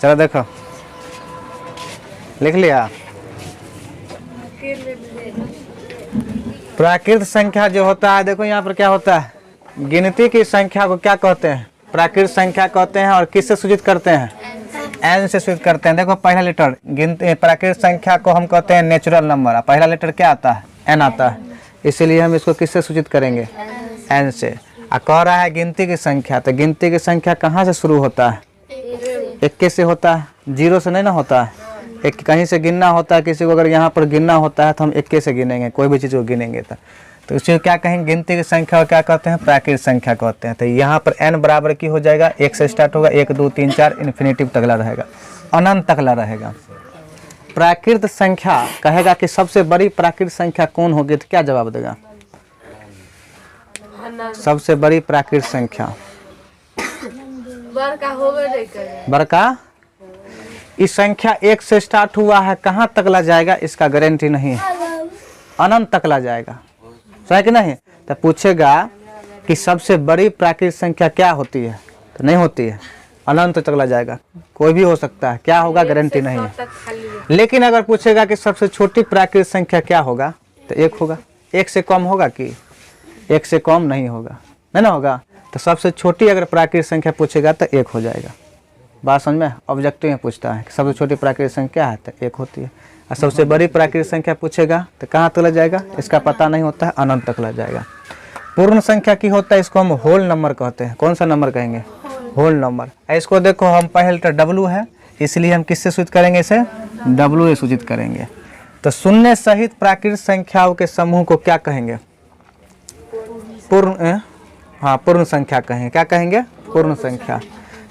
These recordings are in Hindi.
चलो देखो, लिख लिया। प्राकृत संख्या जो होता है, देखो यहाँ पर क्या होता है, गिनती की संख्या को क्या कहते हैं? प्राकृत संख्या कहते हैं। और किससे सूचित करते हैं? एन से सूचित करते हैं। देखो पहला लेटर गिनती प्राकृत संख्या को हम कहते हैं नेचुरल नंबर। पहला लेटर क्या आता है? एन आता है। इसीलिए हम इसको किससे सूचित करेंगे? एन से। कह रहा है गिनती की संख्या, तो गिनती की संख्या कहाँ से शुरू होता है? इक्कीस से होता है, जीरो से नहीं ना होता है। एक कहीं से गिनना होता है, किसी को अगर यहाँ पर गिनना होता है तो हम इक्कीस से गिनेंगे, कोई भी चीज़ को गिनेंगे तो उसे क्या कहेंगे? गिनती की संख्या क्या कहते हैं? प्राकृत संख्या कहते हैं। तो यहाँ पर n बराबर की हो जाएगा, एक से स्टार्ट होगा, 1 2 3 4 इन्फिनिटिव तकला रहेगा, अनंत तकला रहेगा। प्राकृत संख्या कहेगा कि सबसे बड़ी प्राकृत संख्या कौन होगी, तो क्या जवाब देगा? सबसे बड़ी प्राकृत संख्या बड़का। इस संख्या 1 से स्टार्ट हुआ है, कहाँ तकला जाएगा इसका गारंटी नहीं है, अनंत तकला जाएगा, सही कि नहीं? तो पूछेगा कि सबसे बड़ी प्राकृत संख्या क्या होती है, तो नहीं होती है, अनंत तकला जाएगा, कोई भी हो सकता है, क्या होगा गारंटी नहीं है। लेकिन अगर पूछेगा कि सबसे छोटी प्राकृत संख्या क्या होगा, तो 1 होगा। 1 से कम होगा कि? 1 से कम नहीं होगा, नहीं ना होगा। तो सबसे छोटी अगर प्राकृत संख्या पूछेगा तो 1 हो जाएगा। बात समझ में? ऑब्जेक्टिव में पूछता है कि सबसे छोटी प्राकृत संख्या है तो 1 होती है। और सबसे बड़ी प्राकृत संख्या पूछेगा तो कहाँ तक जाएगा, इसका पता नहीं होता है, अनंत तक लग जाएगा। पूर्ण संख्या की होता है, इसको हम होल नंबर कहते हैं। कौन सा नंबर कहेंगे? Whole number. इसको देखो, हम पहले लेटर डब्लू है, इसलिए हम किससे सूचित करेंगे? इसे डब्लू से सूचित करेंगे। तो शून्य सहित प्राकृत संख्याओं के समूह को क्या कहेंगे? पूर्ण, हाँ पूर्ण संख्या कहेंगे। क्या कहेंगे? पूर्ण संख्या।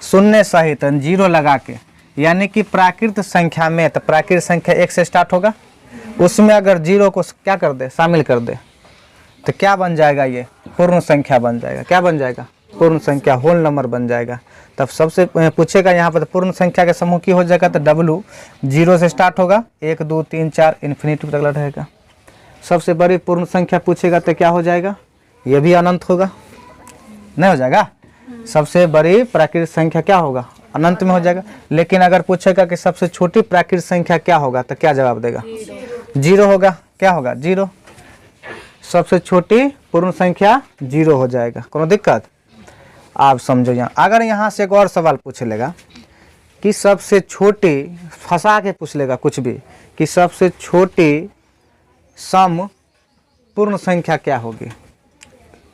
शून्य सहित जीरो लगा के, यानी कि प्राकृत संख्या में, तो प्राकृत संख्या 1 से स्टार्ट होगा, उसमें अगर जीरो को क्या कर दे, शामिल कर दे, तो क्या बन जाएगा? ये पूर्ण संख्या बन जाएगा। क्या बन जाएगा? पूर्ण संख्या, होल नंबर बन जाएगा। तब सबसे पूछेगा यहाँ पर पूर्ण संख्या के समूह की हो जाएगा, तो डब्लू 0 से स्टार्ट होगा, 1 2 3 4 इन्फिनिटी तक रहेगा। सबसे बड़ी पूर्ण संख्या पूछेगा तो क्या हो जाएगा? ये भी अनंत होगा, नहीं हो जाएगा? सबसे बड़ी प्राकृत संख्या क्या होगा? अनंत में हो जाएगा। लेकिन अगर पूछेगा कि सबसे छोटी प्राकृत संख्या क्या होगा, तो क्या जवाब देगा? 0 होगा। क्या होगा? 0। सबसे छोटी पूर्ण संख्या 0 हो जाएगा। कोनो दिक्कत? आप समझो। यहाँ अगर यहाँ से एक और सवाल पूछ लेगा कि सबसे छोटी, फंसा के पूछ लेगा कुछ भी, कि सबसे छोटी सम पूर्ण संख्या क्या होगी?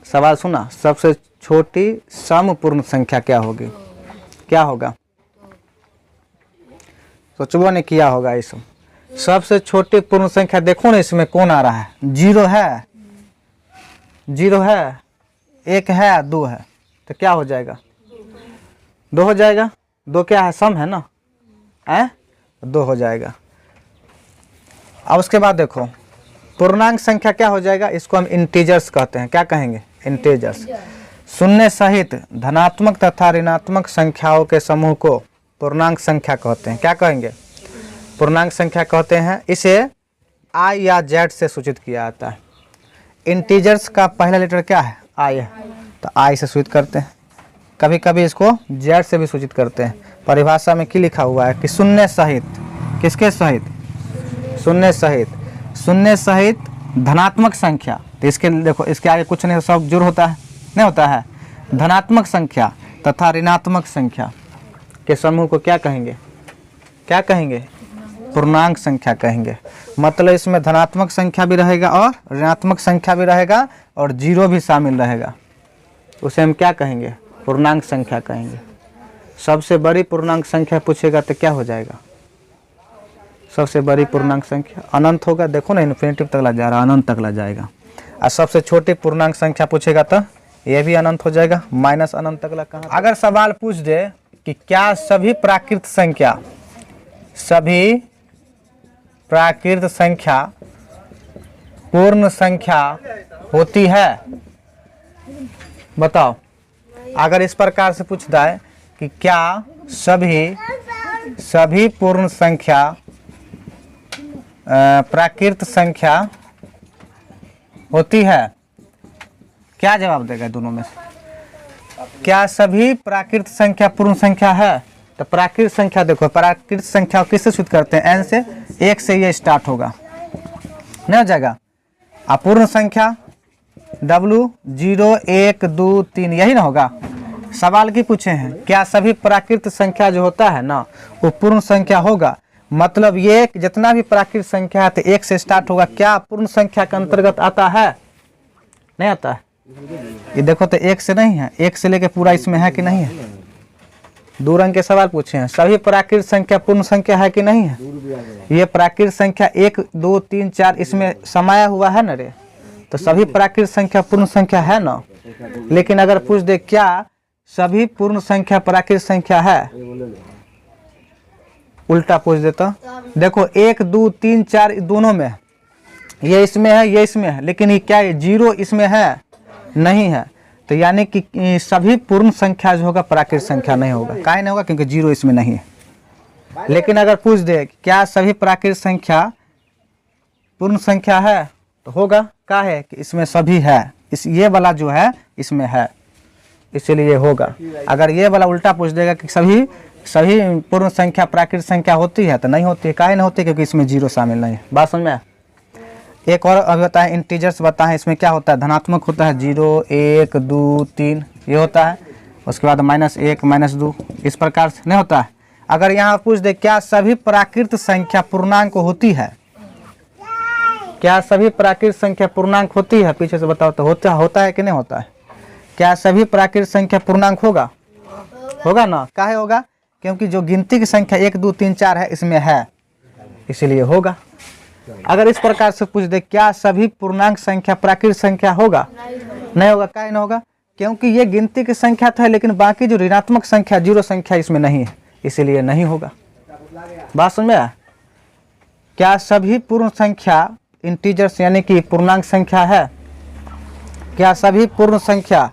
सवाल सुना, सबसे छोटी सम पूर्ण संख्या क्या होगी? क्या होगा? सोचबो नहीं किया होगा इस सबसे छोटी पूर्ण संख्या। देखो ना इसमें कौन आ रहा है? 0 है, 0 है, 1 है, 2 है, तो क्या हो जाएगा? 2 हो जाएगा। 2 क्या है? सम है ना, 2 हो जाएगा। अब उसके बाद देखो पूर्णांक संख्या क्या हो जाएगा? इसको हम इंटीजर्स कहते हैं। क्या कहेंगे? इंटीजर्स। शून्य सहित धनात्मक तथा ऋणात्मक संख्याओं के समूह को पूर्णांक संख्या कहते हैं। क्या कहेंगे? पूर्णांक संख्या कहते हैं। इसे आई या जेड से सूचित किया जाता है। इंटीजर्स का पहला लेटर क्या है? आई है, तो आई से सूचित करते हैं। कभी कभी इसको जेड से भी सूचित करते हैं। परिभाषा में क्या लिखा हुआ है कि शून्य सहित, किसके सहित? शून्य सहित, शून्य सहित धनात्मक संख्या। तो इसके देखो, इसके आगे कुछ नहीं, सब जुड़ होता है, नहीं होता है। धनात्मक संख्या तथा ऋणात्मक संख्या के समूह को क्या कहेंगे? क्या कहेंगे? पूर्णांक संख्या कहेंगे। मतलब इसमें धनात्मक संख्या भी रहेगा और ऋणात्मक संख्या भी रहेगा और 0 भी शामिल रहेगा, उसे हम क्या कहेंगे? पूर्णांक संख्या कहेंगे। सबसे बड़ी पूर्णांक संख्या पूछेगा तो क्या हो जाएगा? सबसे बड़ी पूर्णांक संख्या अनंत होगा। देखो ना, इन्फिनिटिव तक ला जा रहा है, अनंत तक ला जाएगा। और सबसे छोटी पूर्णांक संख्या पूछेगा तो ये भी अनंत हो जाएगा, माइनस अनंत तक ला। कहाँ? अगर सवाल पूछ दे कि क्या सभी प्राकृत संख्या, सभी प्राकृत संख्या पूर्ण संख्या होती है, बताओ। अगर इस प्रकार से पूछता है कि क्या सभी पूर्ण संख्या प्राकृत संख्या होती है, क्या जवाब देगा दोनों में से? क्या सभी प्राकृत संख्या पूर्ण संख्या है? तो प्राकृत संख्या देखो, प्राकृत संख्या किससे शुरू करते हैं? n से, 1 से ये स्टार्ट होगा, नहीं हो जाएगा। अपूर्ण संख्या W 0 1 2 3 यही ना होगा। सवाल की पूछे हैं, क्या सभी प्राकृत संख्या जो होता है ना वो पूर्ण संख्या होगा? मतलब ये जितना भी प्राकृत संख्या है तो 1 से स्टार्ट होगा, क्या पूर्ण संख्या के अंतर्गत आता है? नहीं आता है। ये देखो तो 1 से नहीं है, 1 से लेके पूरा इसमें है कि नहीं है? 2 रंग के सवाल पूछे हैं। सभी प्राकृत संख्या पूर्ण संख्या है कि नहीं है? ये प्राकृत संख्या 1 2 3 4 इसमें समाया हुआ है ना रे, तो सभी प्राकृत संख्या पूर्ण संख्या है ना। लेकिन अगर पूछ दे क्या सभी पूर्ण संख्या प्राकृत संख्या है, उल्टा पूछ देता। देखो 1 2 3 4 दोनों में, ये इसमें है ये इसमें है, लेकिन ये क्या है 0 इसमें है नहीं है, तो यानी कि सभी पूर्ण संख्या जो होगा प्राकृत संख्या नहीं होगा। काहे नहीं होगा? क्योंकि 0 इसमें नहीं है। लेकिन अगर पूछ दे क्या सभी प्राकृत संख्या पूर्ण संख्या है, तो होगा। क्या है कि इसमें सभी है, इस ये वाला जो है इसमें है, इसलिए ये होगा। अगर ये वाला उल्टा पूछ देगा कि सभी पूर्ण संख्या प्राकृत संख्या होती है, तो नहीं होती है। काहे नहीं होती? क्योंकि इसमें 0 शामिल नहीं है। बात समझ में? एक और अभी बताएं, इंटीजर्स बताएं, इसमें क्या होता है? धनात्मक होता है 0 1 2 3 ये होता है, उसके बाद -1 -2 इस प्रकार से नहीं होता है। अगर यहाँ पूछ दे क्या सभी प्राकृत संख्या पूर्णांक होती है, क्या सभी प्राकृत संख्या पूर्णांक होती है? पीछे से बताओ तो होता है कि नहीं होता है? क्या सभी प्राकृत संख्या पूर्णांक होगा? होगा ना। काहे होगा? क्योंकि जो गिनती की संख्या 1 2 3 4 है इसमें है, इसीलिए होगा। अगर इस प्रकार से पूछ दे क्या सभी पूर्णांक संख्या प्राकृत संख्या होगा? नहीं होगा। काहे नहीं होगा? क्योंकि ये गिनती की संख्या तो है, लेकिन बाकी जो ऋणात्मक संख्या 0 संख्या इसमें नहीं है, इसीलिए नहीं होगा। बात समझ में आया? क्या सभी पूर्ण संख्या इंटीजर्स यानी कि पूर्णांक संख्या है? क्या सभी पूर्ण संख्या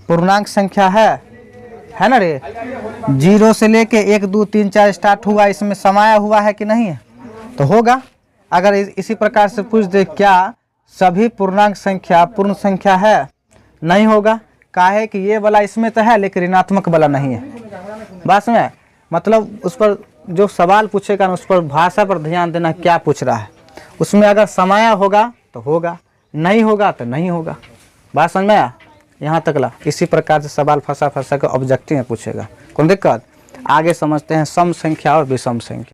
पूर्णांक संख्या है ना रे? 0 से लेके 1 2 3 4 स्टार्ट हुआ, इसमें समाया हुआ है कि नहीं है? तो होगा। अगर इसी प्रकार से पूछ दे क्या सभी पूर्णांक संख्या पूर्ण संख्या है? नहीं होगा। काहे कि ये वाला इसमें तो है, लेकिन ऋणात्मक वाला नहीं है। बस में मतलब उस पर जो सवाल पूछेगा ना, उस पर भाषा पर ध्यान देना, क्या पूछ रहा है। उसमें अगर समाया होगा तो होगा, नहीं होगा तो नहीं होगा। बात समझ में आया? यहाँ तक ला। इसी प्रकार से सवाल फंसा के ऑब्जेक्टिव में पूछेगा। कौन दिक्कत? आगे समझते हैं सम संख्या और विषम संख्या।